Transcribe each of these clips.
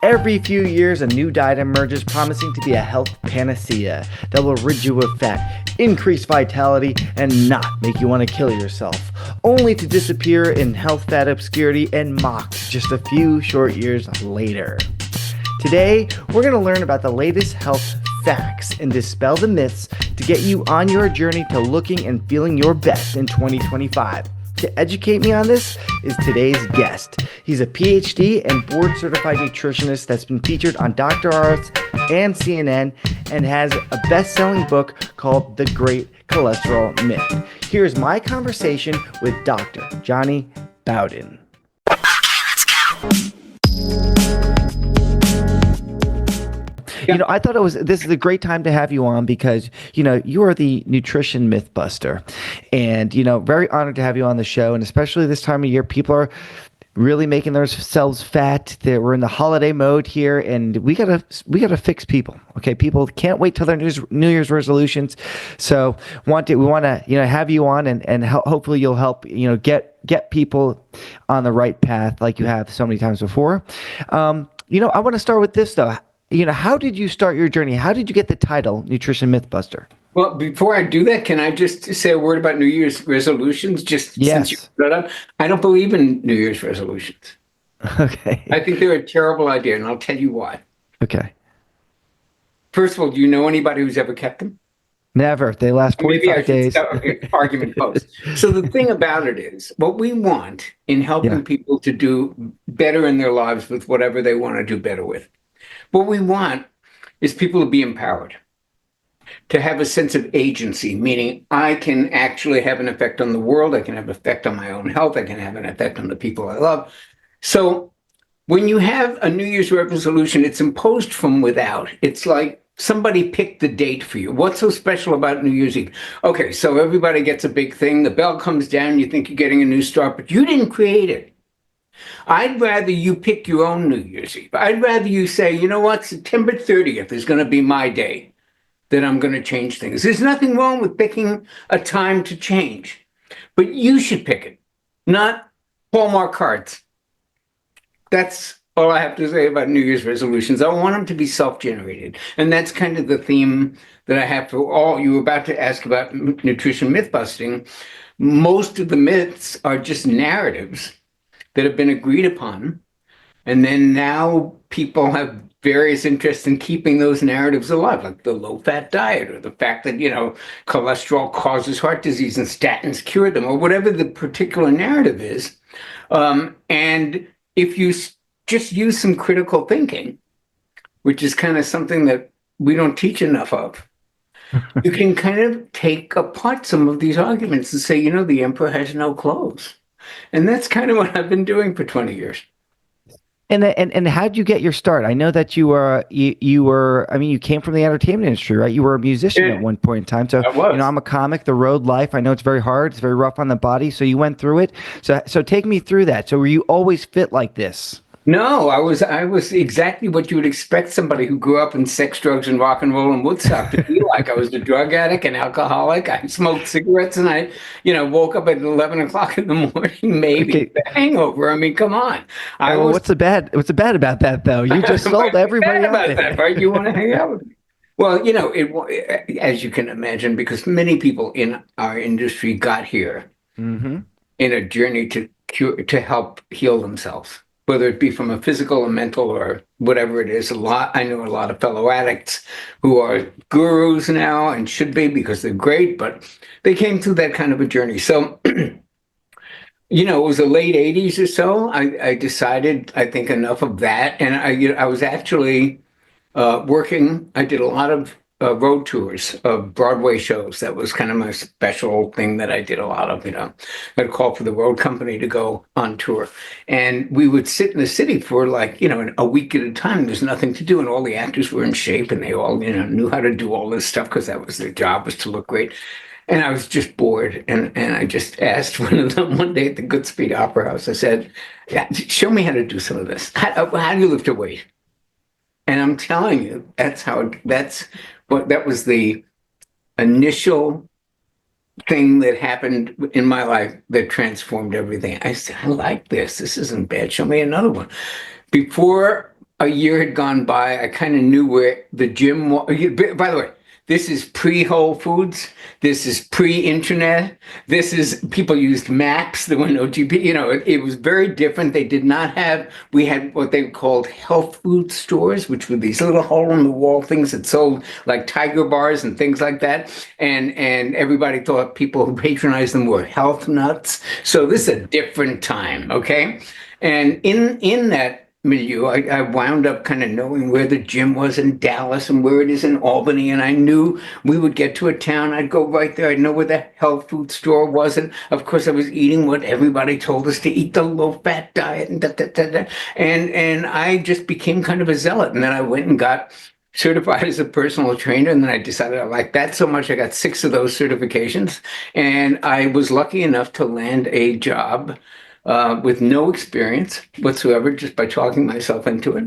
Every few years, a new diet emerges promising to be a health panacea that will rid you of fat, increase vitality, and not make you want to kill yourself, only to disappear in health fat obscurity and mocked just a few short years later. Today, we're going to learn about the latest health facts and dispel the myths to get you on your journey to looking and feeling your best in 2025. To educate me on this is today's guest. He's a PhD and board-certified nutritionist that's been featured on Dr. Oz and CNN and has a best-selling book called The Great Cholesterol Myth. Here's my conversation with Dr. Jonny Bowden. I thought this is a great time to have you on because, you are the nutrition myth buster and, very honored to have you on the show. And especially this time of year, people are really making themselves fat. We're in the holiday mode here and we gotta fix people. Okay. People can't wait till their New Year's resolutions. So we want to, have you on and hopefully you'll help, get people on the right path like you have so many times before. I want to start with this though. How did you start your journey? How did you get the title Nutrition Mythbuster? Well, before I do that, can I just say a word about New Year's resolutions? Since you brought it up, I don't believe in New Year's resolutions. Okay. I think they're a terrible idea, and I'll tell you why. Okay. First of all, do you know anybody who's ever kept them? Never. They last 45 days. Argument post. So the thing about it is, what we want in helping people to do better in their lives with whatever they want to do better with, what we want is people to be empowered, to have a sense of agency, meaning I can actually have an effect on the world. I can have an effect on my own health. I can have an effect on the people I love. So when you have a New Year's resolution, it's imposed from without. It's like somebody picked the date for you. What's so special about New Year's Eve? Okay, so everybody gets a big thing. The bell comes down. You think you're getting a new start, but you didn't create it. I'd rather you pick your own New Year's Eve. I'd rather you say, you know what, September 30th is going to be my day that I'm going to change things. There's nothing wrong with picking a time to change, but you should pick it, not Hallmark cards. That's all I have to say about New Year's resolutions. I want them to be self-generated. And that's kind of the theme that I have for all. You were about to ask about nutrition myth busting. Most of the myths are just narratives that have been agreed upon. And then now people have various interests in keeping those narratives alive, like the low-fat diet or the fact that, cholesterol causes heart disease and statins cure them or whatever the particular narrative is. And if you just use some critical thinking, which is kind of something that we don't teach enough of, you can kind of take apart some of these arguments and say, the emperor has no clothes. And that's kind of what I've been doing for 20 years. And how did you get your start? I know that you came from the entertainment industry, right? You were a musician at one point in time. So, I'm a comic, the road life. I know it's very hard. It's very rough on the body. So you went through it. So take me through that. So were you always fit like this? No, I was exactly what you would expect somebody who grew up in sex, drugs, and rock and roll in Woodstock to be like. I was a drug addict, an alcoholic. I smoked cigarettes, and I, woke up at 11 o'clock in the morning, maybe the hangover. I mean, come on. What's the bad about that, though? You just sold everybody out there. That, right? You want to hang out with me? Well, as you can imagine, because many people in our industry got here in a journey to help heal themselves, whether it be from a physical or mental or whatever it is. I know a lot of fellow addicts who are gurus now and should be because they're great, but they came through that kind of a journey. So, it was the late 80s or so. I decided, I think, enough of that. And I was actually working. I did a lot of road tours of Broadway shows. That was kind of my special thing that I did a lot of, I'd call for the road company to go on tour. And we would sit in the city for a week at a time. There's nothing to do. And all the actors were in shape and they all, knew how to do all this stuff because that was their job, was to look great. And I was just bored. And I just asked one of them one day at the Goodspeed Opera House, I said, show me how to do some of this. How do you lift a weight? And I'm telling you, that was the initial thing that happened in my life that transformed everything. I said, I like this. This isn't bad. Show me another one. Before a year had gone by, I kind of knew where the gym was. By the way, this is pre-Whole Foods. This is pre-internet. This is people used maps. There were no GP. It was very different. They did not have. We had what they called health food stores, which were these little hole-in-the-wall things that sold like Tiger bars and things like that. And everybody thought people who patronized them were health nuts. So this is a different time, okay? And in that milieu, I wound up kind of knowing where the gym was in Dallas and where it is in Albany. And I knew we would get to a town, I'd go right there. I'd know where the health food store was. And of course, I was eating what everybody told us to eat, the low-fat diet. And I just became kind of a zealot. And then I went and got certified as a personal trainer. And then I decided I liked that so much. I got 6 of those certifications. And I was lucky enough to land a job with no experience whatsoever, just by talking myself into it,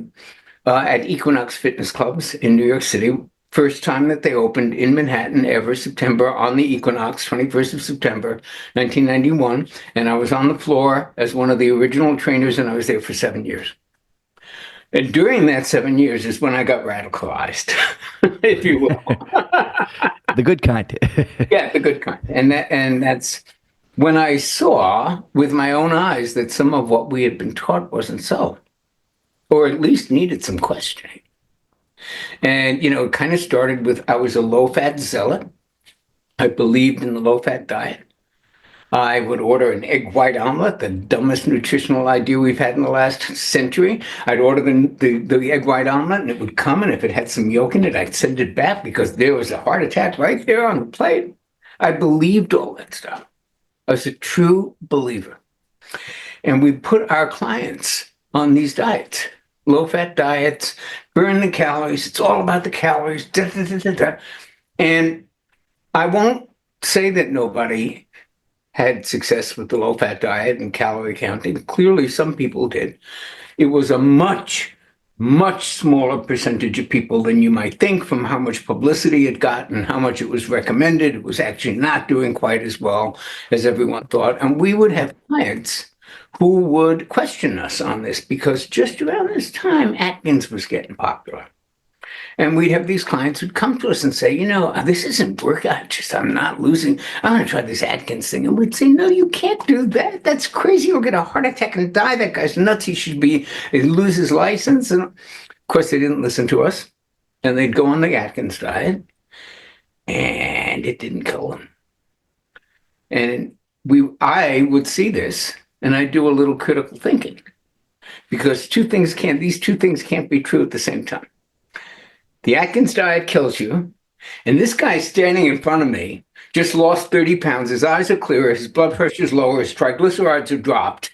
at Equinox Fitness Clubs in New York City. First time that they opened in Manhattan ever, September, on the Equinox, 21st of September, 1991. And I was on the floor as one of the original trainers, and I was there for 7 years. And during that 7 years is when I got radicalized, if you will. The good kind. Yeah, the good kind. And that's when I saw with my own eyes that some of what we had been taught wasn't so, or at least needed some questioning. And, it kind of started with, I was a low-fat zealot. I believed in the low-fat diet. I would order an egg white omelet, the dumbest nutritional idea we've had in the last century. I'd order the egg white omelet, and it would come, and if it had some yolk in it, I'd send it back because there was a heart attack right there on the plate. I believed all that stuff. I was a true believer. And we put our clients on these diets, low-fat diets, burn the calories. It's all about the calories. And I won't say that nobody had success with the low-fat diet and calorie counting. Clearly, some people did. It was a much smaller percentage of people than you might think from how much publicity it got and how much it was recommended. It was actually not doing quite as well as everyone thought. And we would have clients who would question us on this because just around this time, Atkins was getting popular. And we'd have these clients who'd come to us and say, this isn't working. I'm not losing. I'm going to try this Atkins thing. And we'd say, no, you can't do that. That's crazy. You'll get a heart attack and die. That guy's nuts. He lose his license. And of course, they didn't listen to us. And they'd go on the Atkins diet. And it didn't kill them. And I would see this and I'd do a little critical thinking because these two things can't be true at the same time. The Atkins diet kills you, and this guy standing in front of me just lost 30 pounds. His eyes are clearer, his blood pressure is lower, his triglycerides are dropped.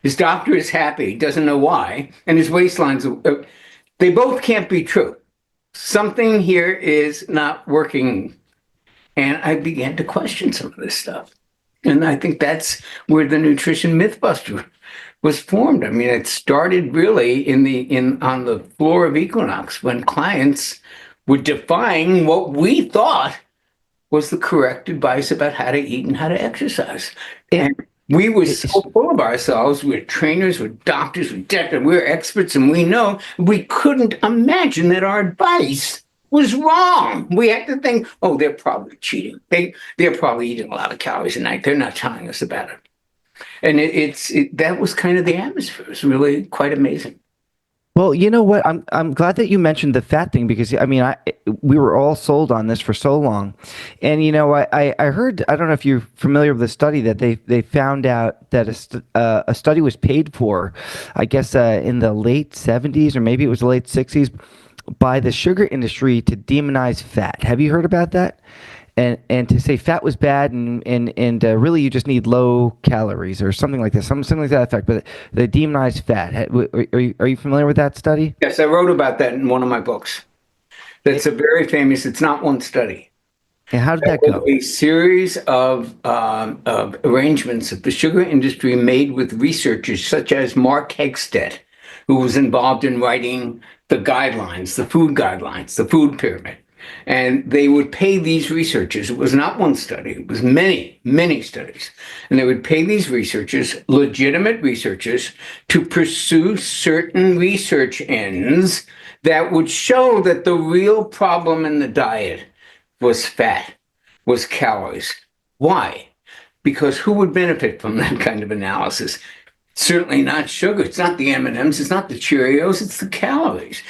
His doctor is happy, doesn't know why, and his waistline's... They both can't be true. Something here is not working. And I began to question some of this stuff. And I think that's where the nutrition mythbuster was formed. I mean, it started really on the floor of Equinox when clients were defying what we thought was the correct advice about how to eat and how to exercise. And we were so full of ourselves. We're trainers, we're doctors, we're experts, and we couldn't imagine that our advice was wrong. We had to think, oh, they're probably cheating. They're probably eating a lot of calories a night. They're not telling us about it. And that was kind of the atmosphere. It was really quite amazing. Well, you know what? I'm glad that you mentioned the fat thing because we were all sold on this for so long, and I heard, I don't know if you're familiar with the study that they found out that a study was paid for, I guess in the late 70s or maybe it was the late 60s, by the sugar industry to demonize fat. Have you heard about that? And to say fat was bad and really you just need low calories or something like this, something like that effect. But they demonized fat. Are you familiar with that study? Yes, I wrote about that in one of my books. That's a very famous. It's not one study. And how did that go? A series of arrangements that the sugar industry made with researchers such as Mark Hegstead, who was involved in writing the guidelines, the food pyramid. And they would pay these researchers. It was not one study, it was many, many studies. And they would pay these researchers, legitimate researchers, to pursue certain research ends that would show that the real problem in the diet was fat, was calories. Why? Because who would benefit from that kind of analysis? Certainly not sugar. It's not the M&Ms. It's not the Cheerios. It's the calories.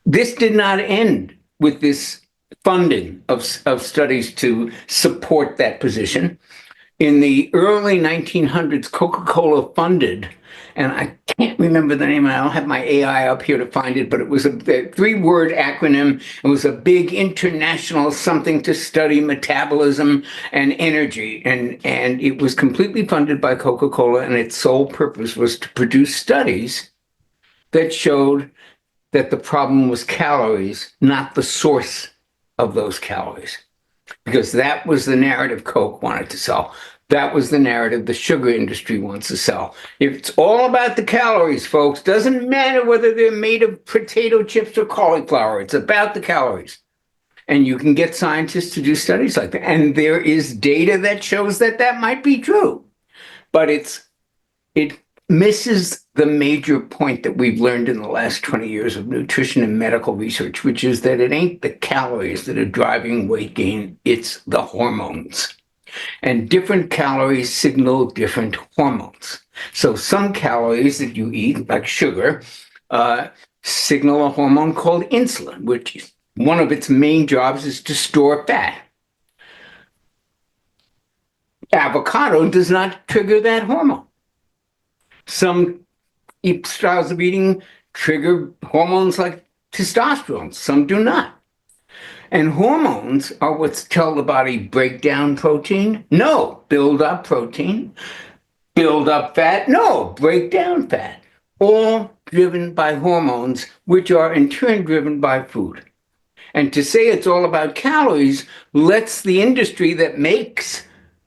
This did not end with this funding of studies to support that position. In the early 1900s, Coca-Cola funded, and I can't remember the name, I don't have my AI up here to find it, but it was a three-word acronym. It was a big international something to study metabolism and energy, and it was completely funded by Coca-Cola, and its sole purpose was to produce studies that showed that the problem was calories, not the source of those calories, because that was the narrative Coke wanted to sell. That was the narrative the sugar industry wants to sell. It's all about the calories, folks. Doesn't matter whether they're made of potato chips or cauliflower. It's about the calories. And you can get scientists to do studies like that. And there is data that shows that that might be true. But it misses the major point that we've learned in the last 20 years of nutrition and medical research, which is that it ain't the calories that are driving weight gain, it's the hormones. And different calories signal different hormones. So some calories that you eat, like sugar, signal a hormone called insulin, which one of its main jobs is to store fat. Avocado does not trigger that hormone. Some styles of eating trigger hormones like testosterone. Some do not. And hormones are what tell the body break down protein. No, build up protein. Build up fat. No, break down fat. All driven by hormones, which are in turn driven by food. And to say it's all about calories lets the industry that makes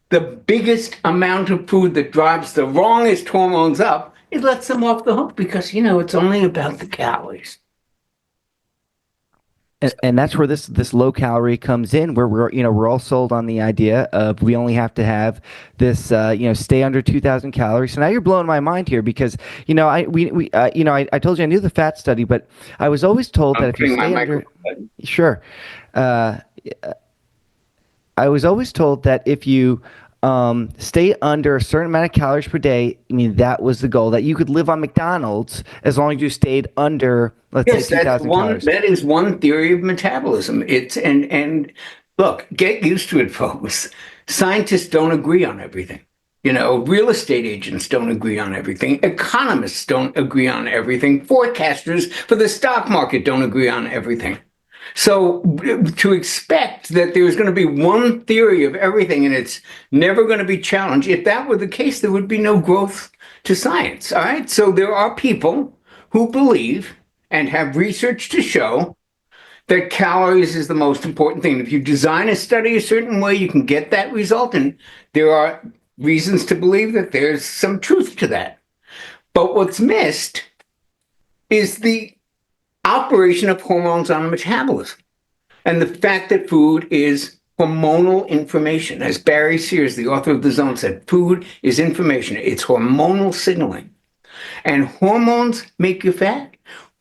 the biggest amount of food that drives the wrongest hormones up, it lets them off the hook because, it's only about the calories. And that's where this low calorie comes in, where we're all sold on the idea of we only have to have this stay under 2,000 calories. So now you're blowing my mind here because I told you I knew the fat study, but I was always told that if you stay under sure, I was always told that if you stay under a certain amount of calories per day, that was the goal, that you could live on McDonald's as long as you stayed under, let's say, 2,000 calories. That is one theory of metabolism. It's and look, get used to it, folks. Scientists don't agree on everything. Real estate agents don't agree on everything. Economists don't agree on everything. Forecasters for the stock market don't agree on everything. So to expect that there's going to be one theory of everything and it's never going to be challenged, if that were the case, there would be no growth to science. All right. So there are people who believe and have research to show that calories is the most important thing. If you design a study a certain way, you can get that result. And there are reasons to believe that there's some truth to that. But what's missed is the operation of hormones on metabolism and the fact that food is hormonal information. As Barry Sears, the author of The Zone, said, food is information. It's hormonal signaling. And hormones make you fat.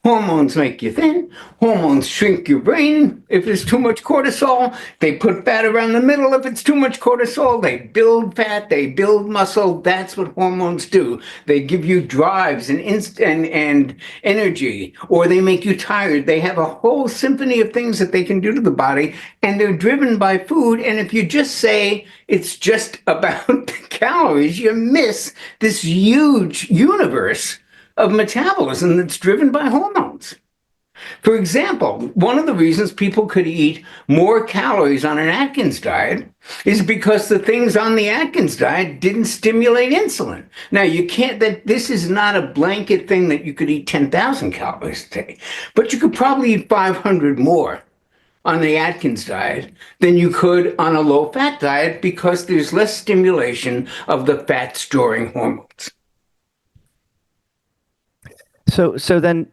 Hormones make you thin. Hormones shrink your brain. If there's too much cortisol, they put fat around the middle. If it's too much cortisol, they build fat, they build muscle. That's what hormones do. They give you drives and energy, or they make you tired. They have a whole symphony of things that they can do to the body, and they're driven by food. And if you just say it's just about the calories, you miss this huge universe of metabolism that's driven by hormones. For example, one of the reasons people could eat more calories on an Atkins diet is because the things on the Atkins diet didn't stimulate insulin. Now, this is not a blanket thing that you could eat 10,000 calories a day, but you could probably eat 500 more on the Atkins diet than you could on a low-fat diet because there's less stimulation of the fat-storing hormones. So then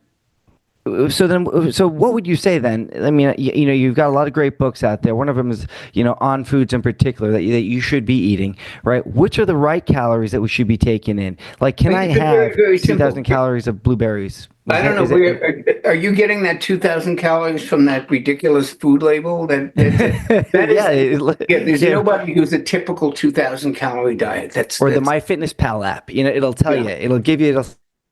So what would you say then? I mean, you've got a lot of great books out there. One of them is, on foods in particular that you should be eating, right? Which are the right calories that we should be taking in? Like, can I It's very, have very 2,000 simple. calories of blueberries? I don't know Is it? where are you getting that 2,000 calories from that ridiculous food label? That Yeah, is yeah. There's yeah. nobody who's a typical 2,000 calorie diet. Or the That's MyFitnessPal app. It'll tell you, yeah. it'll give you, it'll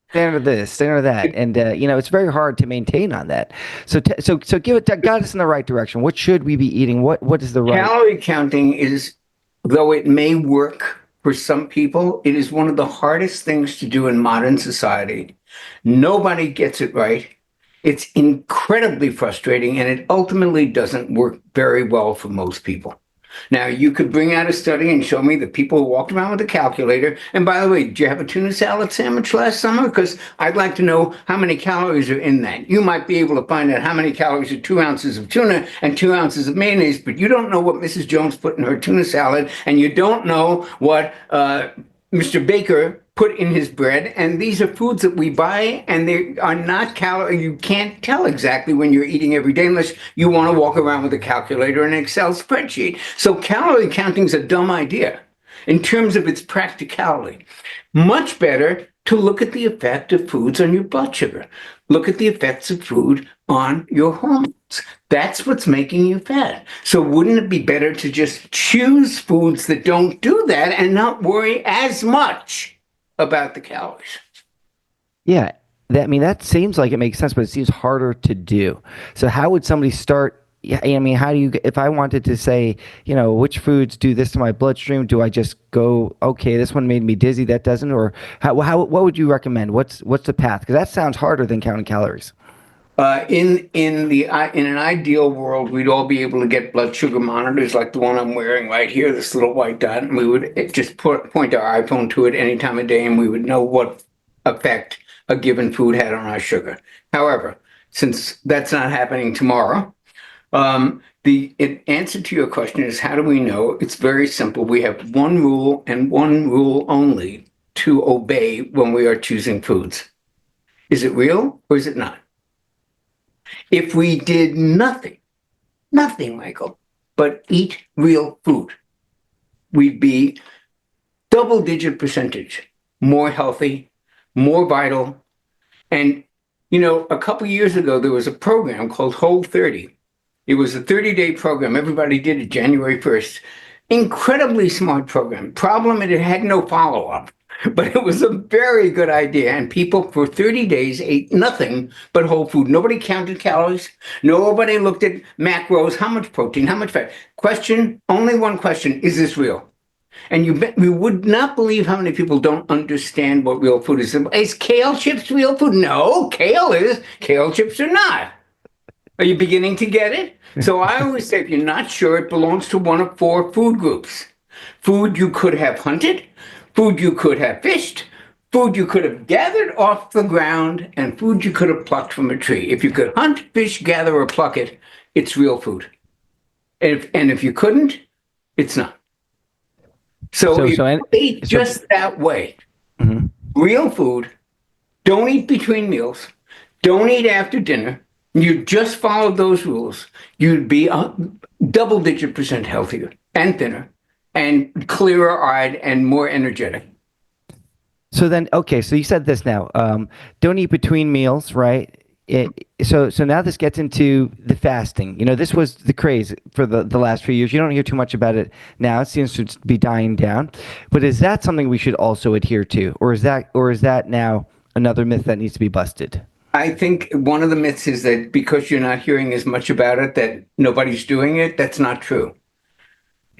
standard this, standard that, and it's very hard to maintain on that. So give it, guide us in the right direction. What should we be eating? What is the right? Calorie counting is, though it may work for some people, it is one of the hardest things to do in modern society. Nobody gets it right. It's incredibly frustrating, and it ultimately doesn't work very well for most people. Now, you could bring out a study and show me that people who walked around with a calculator. And by the way, did you have a tuna salad sandwich last summer? Because I'd like to know how many calories are in that. You might be able to find out how many calories are 2 ounces of tuna and 2 ounces of mayonnaise, but you don't know what Mrs. Jones put in her tuna salad, and you don't know what Mr. Baker put in his bread. And these are foods that we buy, and they are not calorie. You can't tell exactly when you're eating every day unless you want to walk around with a calculator and an Excel spreadsheet. So calorie counting is a dumb idea in terms of its practicality. Much better to look at the effect of foods on your blood sugar. Look at the effects of food on your hormones. That's what's making you fat. So wouldn't it be better to just choose foods that don't do that and not worry as much about the calories? Yeah, that seems like it makes sense, but it seems harder to do. So how would somebody start? Yeah, I mean, how do you? If I wanted to say, which foods do this to my bloodstream, do I just go, okay, this one made me dizzy, that doesn't, or what would you recommend? What's the path? Because that sounds harder than counting calories. In an ideal world, we'd all be able to get blood sugar monitors like the one I'm wearing right here, this little white dot, and we would just point our iPhone to it any time of day, and we would know what effect a given food had on our sugar. However, since that's not happening tomorrow, the answer to your question is, how do we know? It's very simple. We have one rule and one rule only to obey when we are choosing foods. Is it real or is it not? If we did nothing, Michael, but eat real food, we'd be double-digit percentage more healthy, more vital. And, a couple of years ago, there was a program called Whole 30. It was a 30-day program. Everybody did it January 1st. Incredibly smart program. Problem, it had no follow-up. But it was a very good idea. And people for 30 days ate nothing but whole food. Nobody counted calories. Nobody looked at macros, how much protein, how much fat. Only one question, is this real? And you would not believe how many people don't understand what real food is. Is kale chips real food? No, kale is. Kale chips are not. Are you beginning to get it? So I always say, if you're not sure, it belongs to one of four food groups. Food you could have hunted, food you could have fished, food you could have gathered off the ground, and food you could have plucked from a tree. If you could hunt, fish, gather, or pluck it, it's real food. And if you couldn't, it's not. So if you eat just that way, mm-hmm. Real food, don't eat between meals, don't eat after dinner, you just followed those rules, you'd be a double-digit percent healthier and thinner and clearer-eyed and more energetic. So then, okay, so you said this now. Don't eat between meals, right? So now this gets into the fasting. This was the craze for the last few years. You don't hear too much about it now. It seems to be dying down. But is that something we should also adhere to, or is that now another myth that needs to be busted? I think one of the myths is that because you're not hearing as much about it, that nobody's doing it. That's not true.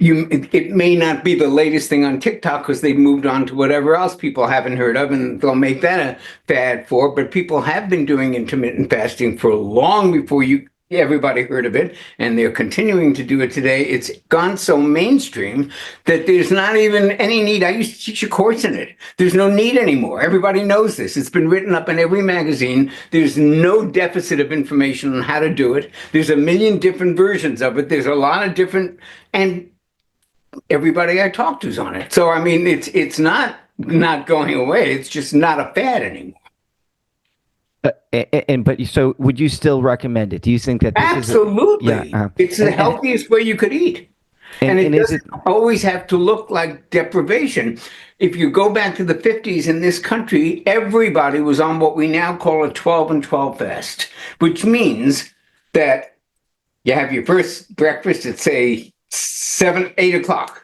It may not be the latest thing on TikTok because they've moved on to whatever else people haven't heard of, and they'll make that a fad for. But people have been doing intermittent fasting for long before everybody heard of it, and they're continuing to do it today. It's gone so mainstream that there's not even any need. I used to teach a course in it. There's no need anymore. Everybody knows this. It's been written up in every magazine. There's no deficit of information on how to do it. There's a million different versions of it. There's a lot of different, and everybody I talk to is on it. So, I mean, it's not going away. It's just not a fad anymore. So would you still recommend it? Do you think that this is Absolutely. It's the healthiest way you could eat. And it is it doesn't always have to look like deprivation. If you go back to the 50s in this country, everybody was on what we now call a 12 and 12 fast, which means that you have your first breakfast at, say, 7, 8 o'clock.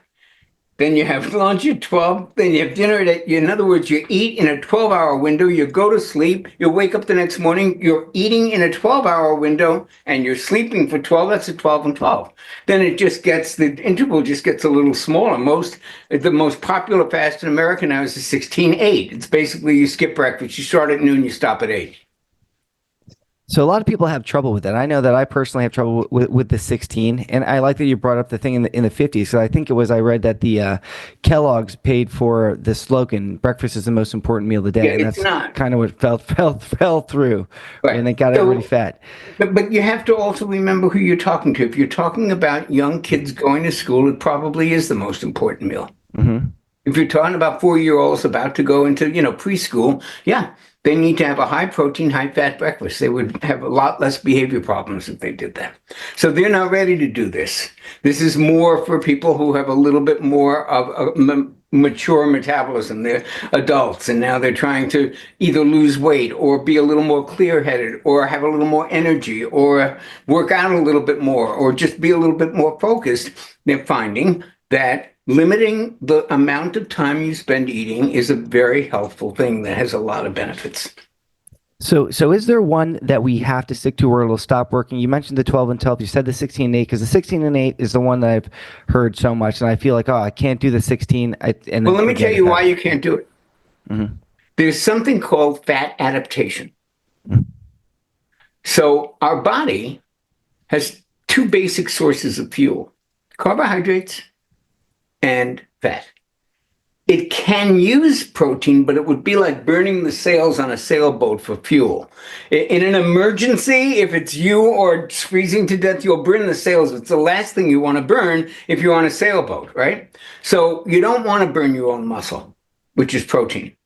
Then you have lunch at 12. Then you have dinner at, in other words, you eat in a 12-hour window. You go to sleep. You wake up the next morning. You're eating in a 12-hour window and you're sleeping for 12. That's a 12 and 12. Then the interval just gets a little smaller. The most popular fast in America now is the 16-8. It's basically you skip breakfast. You start at noon, you stop at 8. So a lot of people have trouble with that. I know that I personally have trouble with the 16, and I like that you brought up the thing in the 50s. So I think I read that the Kellogg's paid for the slogan "Breakfast is the most important meal of the day," Yeah, and it's that's not. kind of what fell through, Right. and it got everybody fat. But you have to also remember who you're talking to. If you're talking about young kids going to school, it probably is the most important meal. Mm-hmm. If you're talking about 4-year-olds about to go into, preschool, yeah, they need to have a high protein, high fat breakfast. They would have a lot less behavior problems if they did that. So they're not ready to do this. This is more for people who have a little bit more of a mature metabolism. They're adults, and now they're trying to either lose weight or be a little more clear-headed or have a little more energy or work out a little bit more or just be a little bit more focused. They're finding that limiting the amount of time you spend eating is a very helpful thing that has a lot of benefits. So is there one that we have to stick to or it'll stop working? You mentioned the 12 and 12. You said the 16 and 8 because the 16 and 8 is the one that I've heard so much, and I feel like, oh, I can't do the 16. Well, let me tell you why you can't do it. Mm-hmm. There's something called fat adaptation. Mm-hmm. So our body has two basic sources of fuel: carbohydrates and fat. It can use protein, but it would be like burning the sails on a sailboat for fuel. In an emergency, if it's you or freezing to death, you'll burn the sails. It's the last thing you want to burn if you're on a sailboat, right? So you don't want to burn your own muscle, which is protein.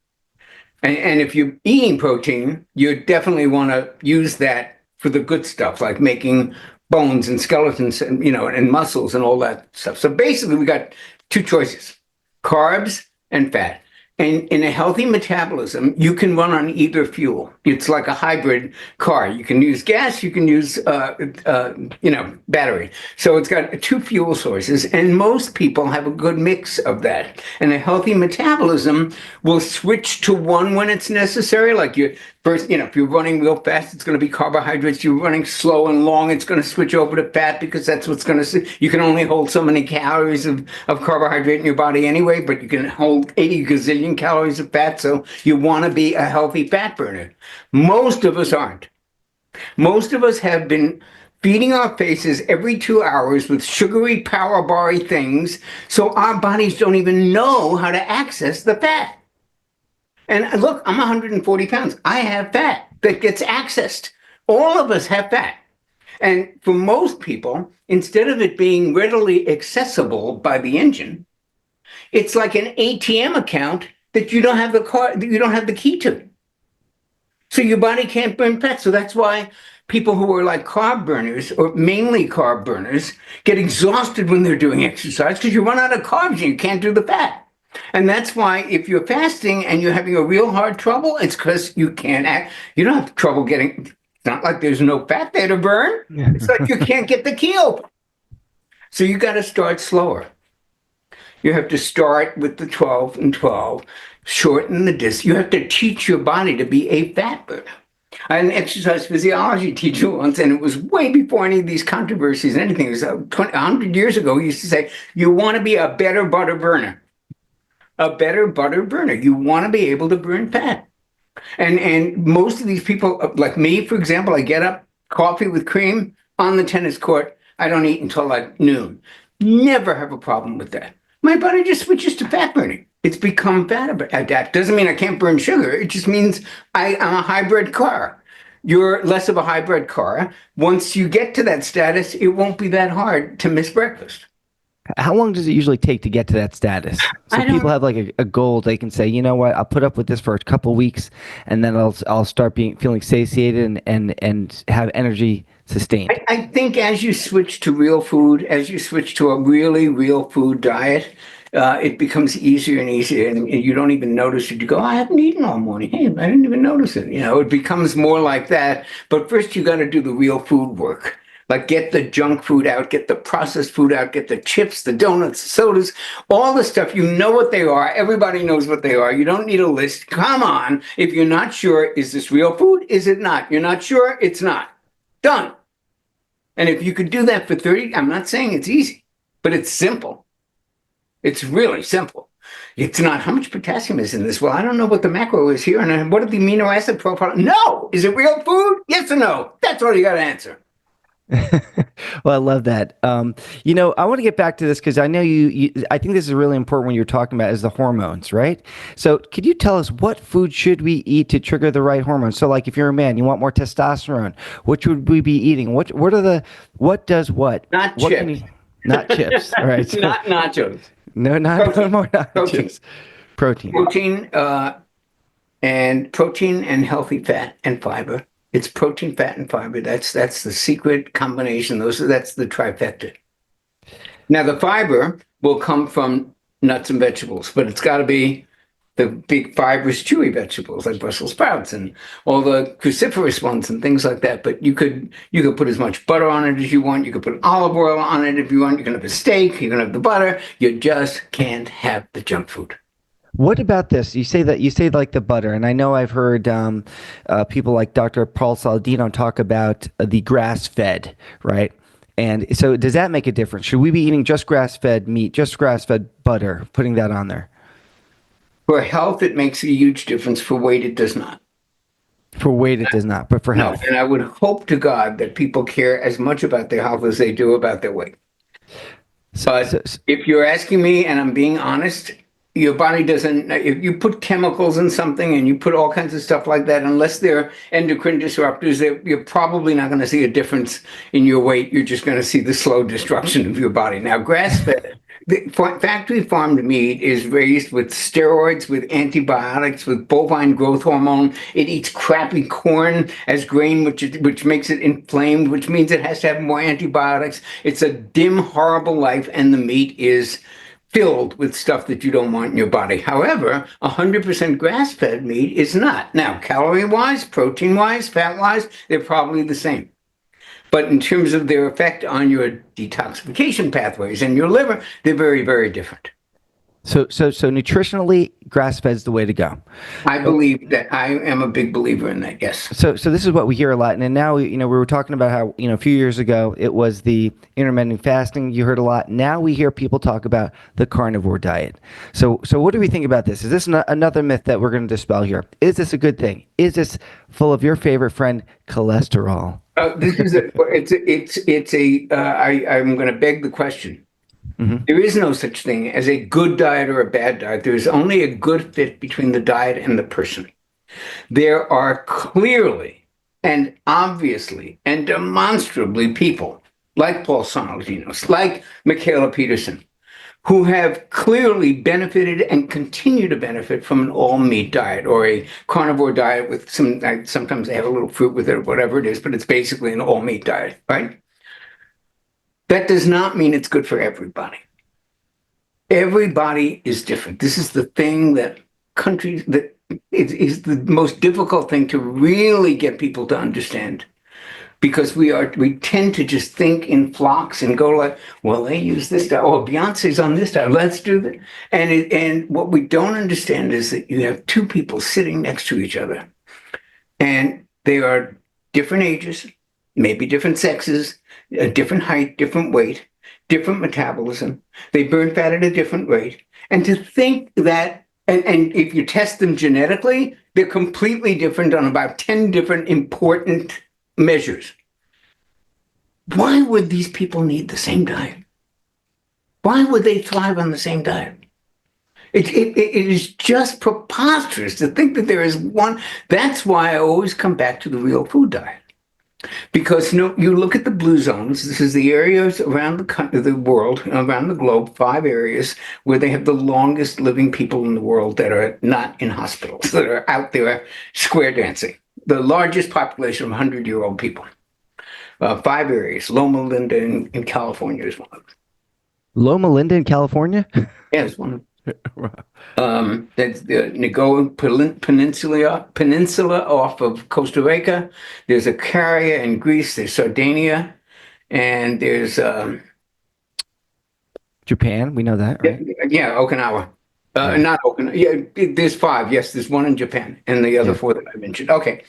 And if you're eating protein, you definitely want to use that for the good stuff, like making bones and skeletons and, and muscles and all that stuff. So basically, we got two choices: carbs and fat. And in a healthy metabolism, you can run on either fuel. It's like a hybrid car. You can use gas, you can use, battery. So it's got two fuel sources, and most people have a good mix of that. And a healthy metabolism will switch to one when it's necessary. Like first, if you're running real fast, it's going to be carbohydrates. You're running slow and long, it's going to switch over to fat because that's what's going to. You can only hold so many calories of carbohydrate in your body anyway, but you can hold 80 gazillion calories of fat, so you want to be a healthy fat burner. Most of us aren't. Most of us have been feeding our faces every 2 hours with sugary, power bar-y things, so our bodies don't even know how to access the fat. And look, I'm 140 pounds. I have fat that gets accessed. All of us have fat. And for most people, instead of it being readily accessible by the engine, it's like an ATM account that you don't have the key to. So your body can't burn fat. So that's why people who are like carb burners, or mainly carb burners, get exhausted when they're doing exercise because you run out of carbs and you can't do the fat. And that's why if you're fasting and you're having a real hard trouble, it's because you can't you don't have trouble getting, it's not like there's no fat there to burn. It's like you can't get the key open. So you got to start slower. You have to start with the 12 and 12, shorten the distance. You have to teach your body to be a fat burner. I had an exercise physiology teacher once, and it was way before any of these controversies and anything. It was 100 years ago. He used to say, you want to be a better butter burner. A better butter burner. You want to be able to burn fat. And most of these people, like me, for example, I get up, coffee with cream on the tennis court. I don't eat until like noon. Never have a problem with that. My body just switches to fat burning. It's become fat adapt. Doesn't mean I can't burn sugar. It just means I'm a hybrid car. You're less of a hybrid car. Once you get to that status, it won't be that hard to miss breakfast. How long does it usually take to get to that status? So I people don't have like a goal. They can say, you know what, I'll put up with this for a couple weeks, and then I'll start being feeling satiated and have energy sustained. I think as you switch to real food, as you switch to a really real food diet, it becomes easier and easier, and you don't even notice it. You go, I haven't eaten all morning. Hey, I didn't even notice it. It becomes more like that. But first, you got to do the real food work. Like get the junk food out, get the processed food out, get the chips, the donuts, the sodas, all the stuff. You know what they are. Everybody knows what they are. You don't need a list. Come on. If you're not sure, is this real food? Is it not? You're not sure? It's not. Done. And if you could do that for 30, I'm not saying it's easy, but it's simple. It's really simple. It's not how much potassium is in this. Well, I don't know what the macro is here. And what are the amino acid profile? No. Is it real food? Yes or no? That's all you got to answer. Well, I love that. I want to get back to this because I know I think this is really important when you're talking about is the hormones, right? So, could you tell us what food should we eat to trigger the right hormones? So, like if you're a man, you want more testosterone, what should we be eating? What does what? Not What can chips. you? Not chips. All right. So, Not nachos. no Protein. more not Protein. chips. Protein. Protein and healthy fat and fiber. It's protein, fat, and fiber. That's the secret combination. That's the trifecta. Now, the fiber will come from nuts and vegetables, but it's got to be the big fibrous, chewy vegetables like Brussels sprouts and all the cruciferous ones and things like that. But you could put as much butter on it as you want. You could put olive oil on it if you want. You can have a steak. You can have the butter. You just can't have the junk food. What about this? You say like the butter, and I know I've heard people like Dr. Paul Saladino talk about the grass fed, right? And so, does that make a difference? Should we be eating just grass fed meat, just grass fed butter, putting that on there? For health, it makes a huge difference. For weight, it does not. For weight, it does not, but for No, health. and I would hope to God that people care as much about their health as they do about their weight. So, But if you're asking me, and I'm being honest, your body doesn't, if you put chemicals in something and you put all kinds of stuff like that, unless they're endocrine disruptors, you're probably not going to see a difference in your weight. You're just going to see the slow destruction of your body. Now, grass fed, the factory farmed meat is raised with steroids, with antibiotics, with bovine growth hormone. It eats crappy corn as grain, which makes it inflamed, which means it has to have more antibiotics. It's a dim, horrible life, and the meat is filled with stuff that you don't want in your body. However, 100% grass-fed meat is not. Now, calorie-wise, protein-wise, fat-wise, they're probably the same. But in terms of their effect on your detoxification pathways and your liver, they're very, very different. so nutritionally, grass fed is the way to go. I believe that I am a big believer in that, yes. So this is what we hear a lot, and then now we were talking about how a few years ago it was the intermittent fasting. You heard a lot. Now we hear people talk about the carnivore diet. So what do we think about this? Is this another myth that we're going to dispel here? Is this a good thing? Is this full of your favorite friend, cholesterol? This is I'm going to beg the question. Hmm. There is no such thing as a good diet or a bad diet. There is only a good fit between the diet and the person. There are clearly and obviously and demonstrably people like Paul Sonaldinos, like Michaela Peterson, who have clearly benefited and continue to benefit from an all meat diet or a carnivore diet with sometimes they have a little fruit with it or whatever it is, but it's basically an all meat diet, right? That does not mean it's good for everybody. Everybody is different. This is the thing that countries that is the most difficult thing to really get people to understand because we tend to just think in flocks and go like, well, they use this diet. Oh, Beyonce's on this diet. Let's do that. And what we don't understand is that you have two people sitting next to each other, and they are different ages, maybe different sexes, a different height, different weight, different metabolism. They burn fat at a different rate. And to think that, and if you test them genetically, they're completely different on about 10 different important measures. Why would these people need the same diet? Why would they thrive on the same diet? It is just preposterous to think that there is one. That's why I always come back to the real food diet. Because no, you look at the blue zones. This is the areas around the world, around the globe, 5 areas where they have the longest living people in the world that are not in hospitals, that are out there square dancing. The largest population of 100-year-old people. 5 areas. Loma Linda in California is one of them. Loma Linda in California? Yeah, it's one of them. That's the Nagoa Peninsula off of Costa Rica. There's Icaria in Greece. There's Sardinia, and there's Japan, we know that, yeah, right? yeah, Okinawa. Yeah. Not Okinawa. Yeah, there's 5. Yes, there's one in Japan, and the other Yeah. 4 that I mentioned. Okay,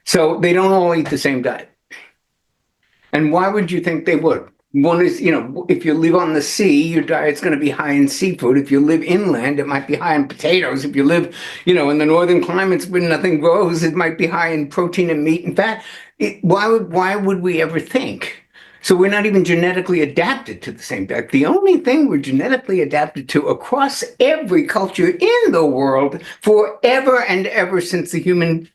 so they don't all eat the same diet. And why would you think they would? One is, if you live on the sea, your diet's going to be high in seafood. If you live inland, it might be high in potatoes. If you live, in the northern climates where nothing grows, it might be high in protein and meat and fat. Why would we ever think? So we're not even genetically adapted to the same diet. The only thing we're genetically adapted to across every culture in the world forever and ever since the human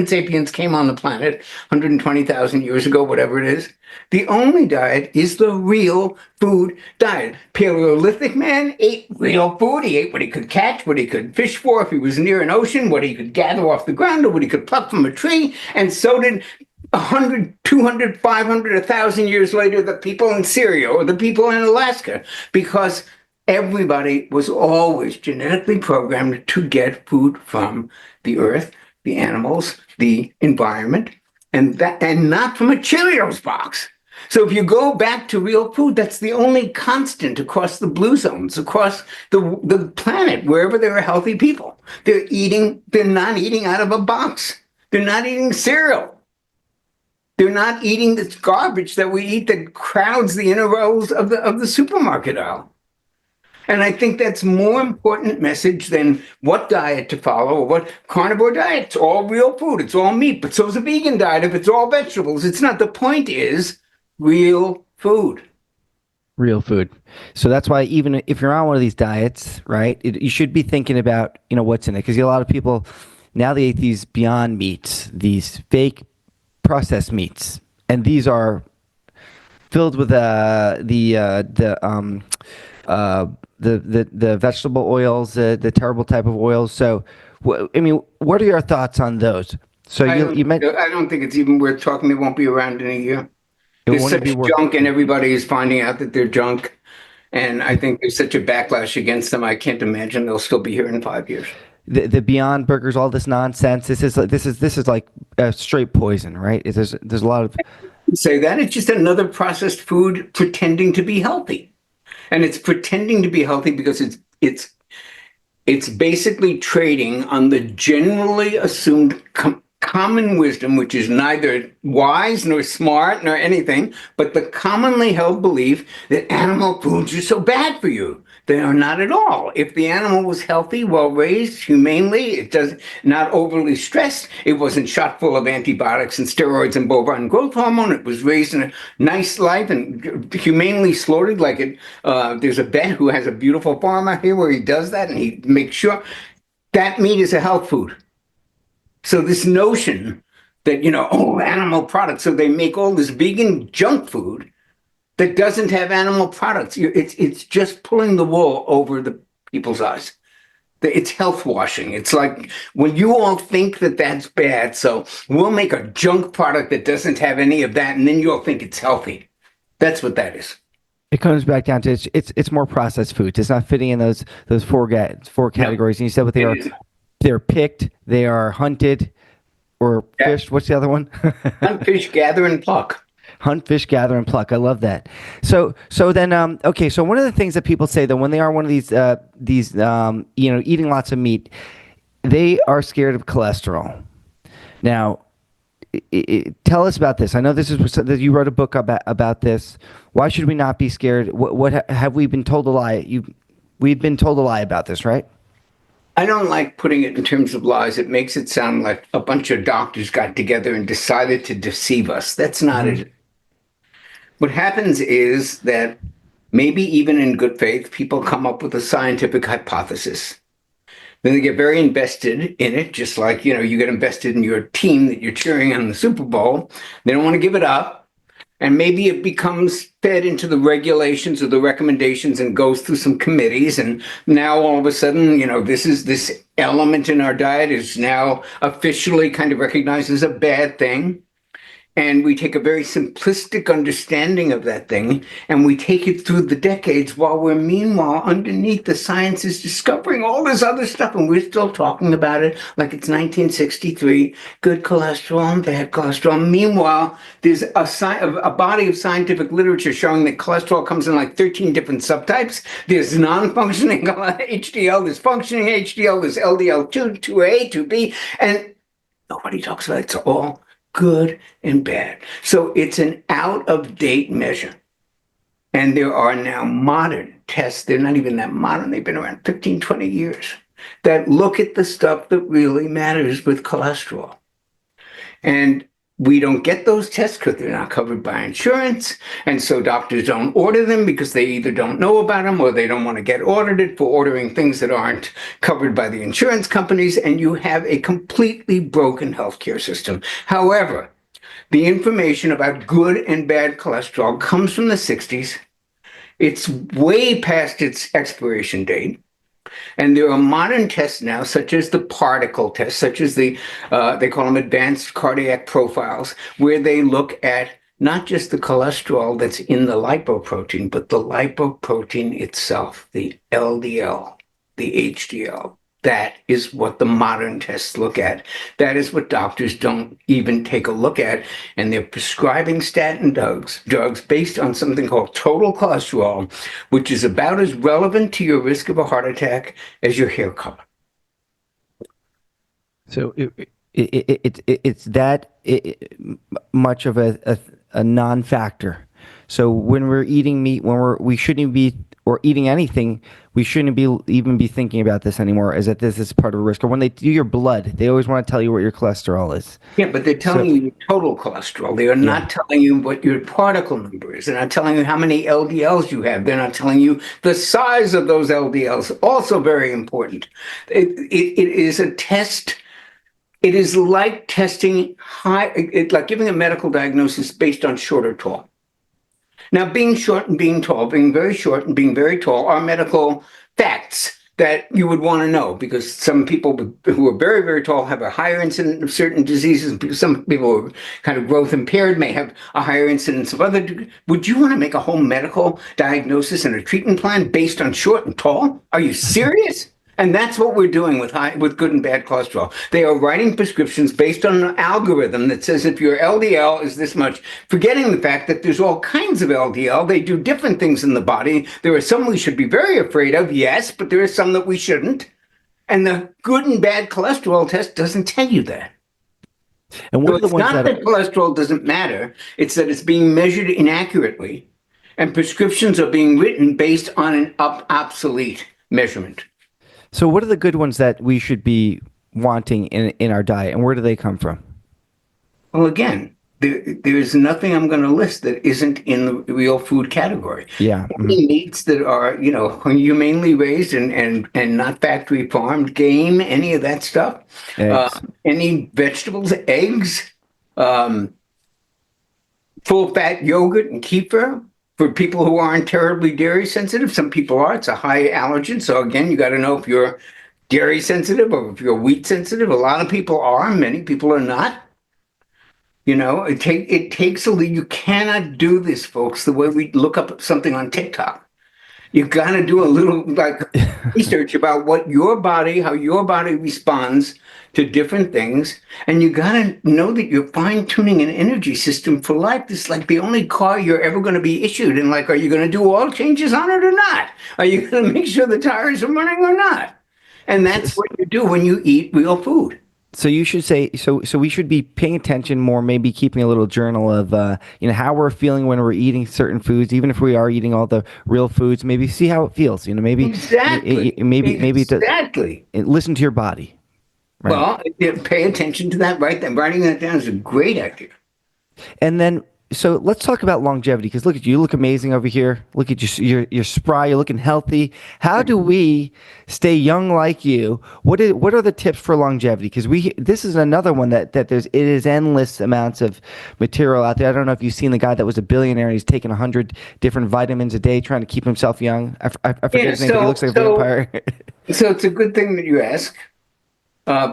sapiens came on the planet 120,000 years ago, whatever it is, the only diet is the real food diet. Paleolithic man ate real food. He ate what he could catch, what he could fish for if he was near an ocean, what he could gather off the ground, or what he could pluck from a tree. And so did 100, 200, 500, 1,000 years later, the people in Syria or the people in Alaska, because everybody was always genetically programmed to get food from the earth, the animals, the environment, and not from a Cheerios box. So if you go back to real food, that's the only constant across the blue zones, across the planet, wherever there are healthy people. They're not eating out of a box. They're not eating cereal. They're not eating this garbage that we eat that crowds the inner rows of the supermarket aisle. And I think that's more important message than what diet to follow or what carnivore diet. It's all real food. It's all meat. But so is a vegan diet if it's all vegetables. It's not. The point is real food. Real food. So that's why even if you're on one of these diets, right, you should be thinking about, what's in it. Because a lot of people, now they eat these Beyond Meats, these fake processed meats. And these are filled with the vegetable oils, the terrible type of oils. So, what are your thoughts on those? So you meant I don't think it's even worth talking. They won't be around in a year. it There's wouldn't be such worth junk, and everybody is finding out that they're junk. And I think there's such a backlash against them. I can't imagine they'll still be here in 5 years. the Beyond Burgers, all this nonsense. This is like straight poison, right? There's a lot of Say that it's just another processed food pretending to be healthy, and it's pretending to be healthy because it's basically trading on the generally assumed common wisdom, which is neither wise nor smart nor anything, but the commonly held belief that animal foods are so bad for you. They are not at all. If the animal was healthy, well raised, humanely, it does not overly stressed, it wasn't shot full of antibiotics and steroids and bovine growth hormone. It was raised in a nice life and humanely slaughtered. Like there's a vet who has a beautiful farm out here where he does that, and he makes sure that meat is a health food. So this notion that, animal products, so they make all this vegan junk food that doesn't have animal products. It's just pulling the wool over the people's eyes. It's health washing. It's like when you all think that that's bad, so we'll make a junk product that doesn't have any of that, and then you'll think it's healthy. That's what that is. it comes back down to it's more processed foods. It's not fitting in those four No, categories. And you said what they it are. is. They're picked, they are hunted or Yeah. fished. What's the other one? Hunt, fish, gather, and pluck. Hunt, fish, gather, and pluck. I love that. So then, okay. So one of the things that people say that when they are one of these, eating lots of meat, they are scared of cholesterol. Now, tell us about this. I know this is that you wrote a book about this. Why should we not be scared? What have we been told a lie? We've been told a lie about this, right? I don't like putting it in terms of lies. It makes it sound like a bunch of doctors got together and decided to deceive us. That's not Mm-hmm. it. What happens is that maybe even in good faith, people come up with a scientific hypothesis. Then they get very invested in it, just like, you get invested in your team that you're cheering on the Super Bowl. They don't want to give it up. And maybe it becomes fed into the regulations or the recommendations and goes through some committees. And now all of a sudden, this element in our diet is now officially kind of recognized as a bad thing. And we take a very simplistic understanding of that thing and we take it through the decades while we're meanwhile underneath the science is discovering all this other stuff and we're still talking about it like it's 1963, good cholesterol and bad cholesterol. Meanwhile, there's a body of scientific literature showing that cholesterol comes in like 13 different subtypes. There's non-functioning HDL, there's functioning HDL, there's LDL 2A, 2B, and nobody talks about it. It's all good and bad. So it's an out-of-date measure. And there are now modern tests, they're not even that modern, they've been around 15, 20 years, that look at the stuff that really matters with cholesterol. And we don't get those tests because they're not covered by insurance. And so doctors don't order them because they either don't know about them or they don't want to get audited for ordering things that aren't covered by the insurance companies. And you have a completely broken healthcare system. However, the information about good and bad cholesterol comes from the 60s. It's way past its expiration date. And there are modern tests now, such as the particle test, such as they call them advanced cardiac profiles, where they look at not just the cholesterol that's in the lipoprotein, but the lipoprotein itself, the LDL, the HDL. That is what the modern tests look at. That is what doctors don't even take a look at. And they're prescribing statin drugs based on something called total cholesterol, which is about as relevant to your risk of a heart attack as your hair color. So it's that much of a non-factor. So when we're eating meat, we shouldn't be, or eating anything, we shouldn't even be thinking about this anymore, is that this is part of a risk. Or when they do your blood, they always want to tell you what your cholesterol is. Yeah, but they're telling you your total cholesterol. They are not telling you what your particle number is. They're not telling you how many LDLs you have. They're not telling you the size of those LDLs. Also very important. It is a test. It is like testing like giving a medical diagnosis based on short or tall. Now, being short and being tall, being very short and being very tall are medical facts that you would want to know, because some people who are very, very tall have a higher incidence of certain diseases. Some people who are kind of growth impaired may have a higher incidence of other. Would you want to make a whole medical diagnosis and a treatment plan based on short and tall? Are you serious? And that's what we're doing with good and bad cholesterol. They are writing prescriptions based on an algorithm that says if your LDL is this much, forgetting the fact that there's all kinds of LDL. They do different things in the body. There are some we should be very afraid of, yes, but there are some that we shouldn't. And the good and bad cholesterol test doesn't tell you that. And what so it's not that cholesterol doesn't matter. It's that it's being measured inaccurately. And prescriptions are being written based on an obsolete measurement. So what are the good ones that we should be wanting in our diet, and where do they come from? Well, again, there's nothing I'm going to list that isn't in the real food category. Yeah. Any meats that are, humanely raised and not factory farmed, game, any of that stuff. Any vegetables, eggs, full fat yogurt and kefir. For people who aren't terribly dairy sensitive, some people are. It's a high allergen. So again, you got to know if you're dairy sensitive or if you're wheat sensitive. A lot of people are. Many people are not. It takes a lead. You cannot do this, folks, the way we look up something on TikTok. You've got to do a little research about how your body responds to different things. And you got to know that you're fine tuning an energy system for life. This is like the only car you're ever going to be issued. And are you going to do oil changes on it or not? Are you going to make sure the tires are running or not? And that's what you do when you eat real food. So you should say, so we should be paying attention more, maybe keeping a little journal of, how we're feeling when we're eating certain foods, even if we are eating all the real foods, maybe see how it feels, maybe. Exactly. Exactly. Listen to your body. Right? Well, pay attention to that, right? Writing that down is a great idea. And then, So let's talk about longevity, because look at you, you look amazing over here. Look at you, you're spry, you're looking healthy. How do we stay young like you? What are the tips for longevity? Because this is another one that it is endless amounts of material out there. I don't know if you've seen the guy that was a billionaire. He's taking 100 different vitamins a day trying to keep himself young. I forget Yeah, his name, but he looks like a vampire. so it's a good thing that you ask,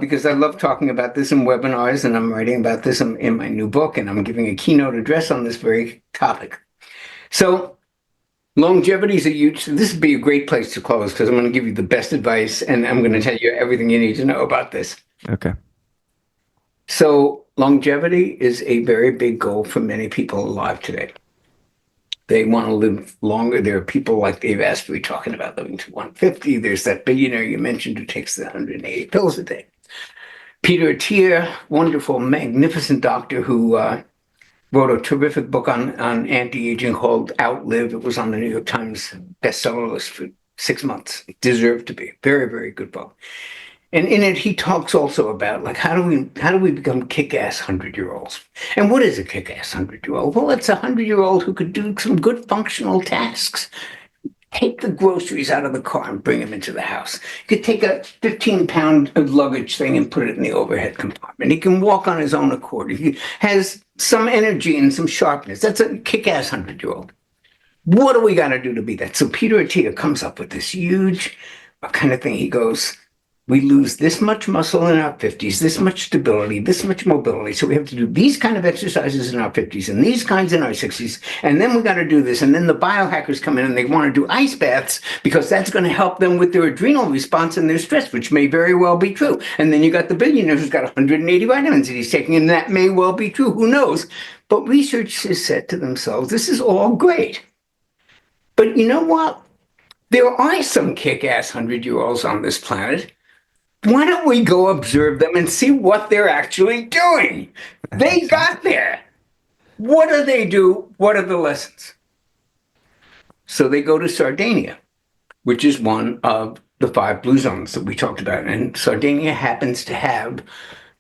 because I love talking about this in webinars, and I'm writing about this in my new book, and I'm giving a keynote address on this very topic. So longevity is a huge. This would be a great place to close, because I'm going to give you the best advice, and I'm going to tell you everything you need to know about this. Okay. So longevity is a very big goal for many people alive today. They want to live longer. There are people like Dave Asprey talking about living to 150. There's that billionaire you mentioned who takes the 180 pills a day. Peter Attia, wonderful, magnificent doctor who wrote a terrific book on anti-aging called Outlive. It was on the New York Times bestseller list for 6 months. It deserved to be. Very, very good book. And in it, he talks also about, like, how do we become kick-ass 100-year-olds? And what is a kick-ass 100-year-old? Well, it's a 100-year-old who could do some good functional tasks. Take the groceries out of the car and bring them into the house. He could take a 15-pound luggage thing and put it in the overhead compartment. He can walk on his own accord. He has some energy and some sharpness. That's a kick-ass 100-year-old. What do we got to do to be that? So Peter Attia comes up with this huge kind of thing. He goes, we lose this much muscle in our 50s, this much stability, this much mobility. So we have to do these kind of exercises in our 50s and these kinds in our 60s. And then we got to do this. And then the biohackers come in and they want to do ice baths because that's going to help them with their adrenal response and their stress, which may very well be true. And then you got the billionaire who's got 180 vitamins that he's taking, and that may well be true. Who knows? But researchers said to themselves, this is all great. But you know what? There are some kick-ass 100-year-olds on this planet. Why don't we go observe them and see what they're actually doing? They got there. What do they do? What are the lessons? So they go to Sardinia, which is one of the 5 blue zones that we talked about. And Sardinia happens to have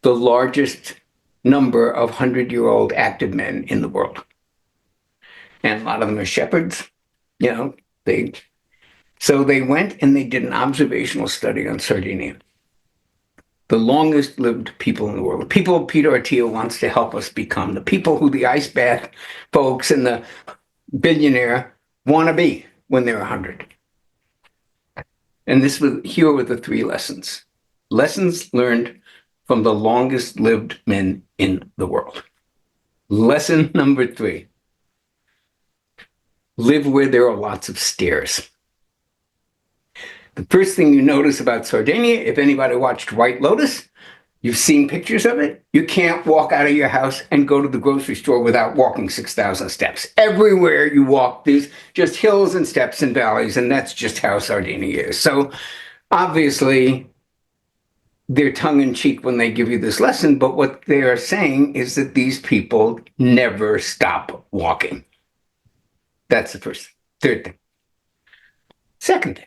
the largest number of 100-year-old active men in the world. And a lot of them are shepherds. So they went and they did an observational study on Sardinia. The longest lived people in the world, the people Peter Attia wants to help us become, the people who the ice bath folks and the billionaire want to be when they're 100. And here were the 3 lessons. Lessons learned from the longest lived men in the world. Lesson number 3, live where there are lots of stairs. The first thing you notice about Sardinia, if anybody watched White Lotus, you've seen pictures of it. You can't walk out of your house and go to the grocery store without walking 6,000 steps. Everywhere you walk, there's just hills and steps and valleys, and that's just how Sardinia is. So obviously, they're tongue-in-cheek when they give you this lesson, but what they are saying is that these people never stop walking. That's the first thing. Third thing. Second thing.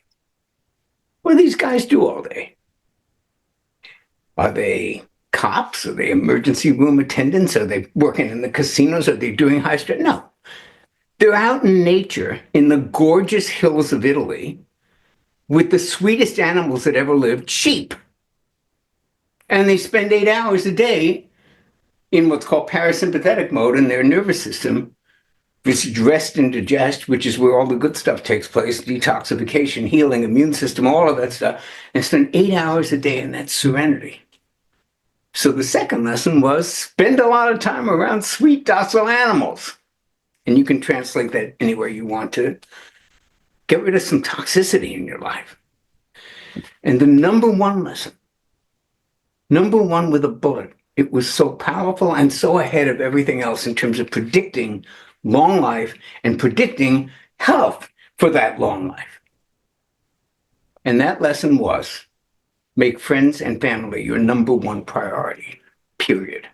What do these guys do all day? Are they cops? Are they emergency room attendants? Are they working in the casinos? Are they doing high stress? No. They're out in nature in the gorgeous hills of Italy with the sweetest animals that ever lived, sheep. And they spend 8 hours a day in what's called parasympathetic mode in their nervous system, which is rest and digest, which is where all the good stuff takes place, detoxification, healing, immune system, all of that stuff, and spend 8 hours a day in that serenity. So the second lesson was spend a lot of time around sweet, docile animals. And you can translate that anywhere you want to. Get rid of some toxicity in your life. And the number 1 lesson, number 1 with a bullet, it was so powerful and so ahead of everything else in terms of predicting long life and predicting health for that long life. And that lesson was make friends and family your number 1 priority, period.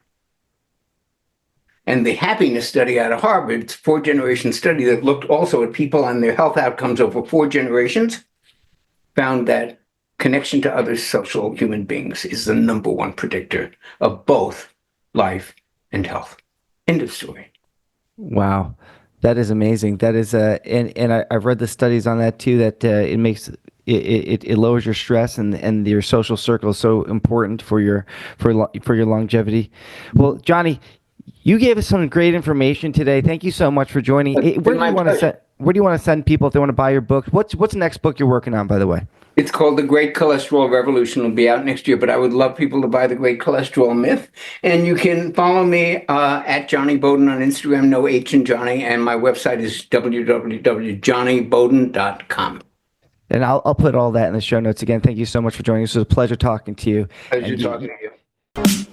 And the happiness study out of Harvard, it's a 4-generation study that looked also at people and their health outcomes over 4 generations, found that connection to other social human beings is the number 1 predictor of both life and health. End of story. Wow, that is amazing. That is and I've read the studies on that too. That it makes it lowers your stress, and your social circle is so important for for your longevity. Well, Jonny, you gave us some great information today. Thank you so much for joining. It's Where been do you my want to pleasure. send? Where do you want to send people if they want to buy your book? What's the next book you're working on, by the way? It's called The Great Cholesterol Revolution. It'll be out next year, but I would love people to buy The Great Cholesterol Myth. And you can follow me at Jonny Bowden on Instagram, no H in Johnny. And my website is www.johnnybowden.com. And I'll put all that in the show notes again. Thank you so much for joining us. It was a pleasure talking to you. Pleasure And talking you, to you.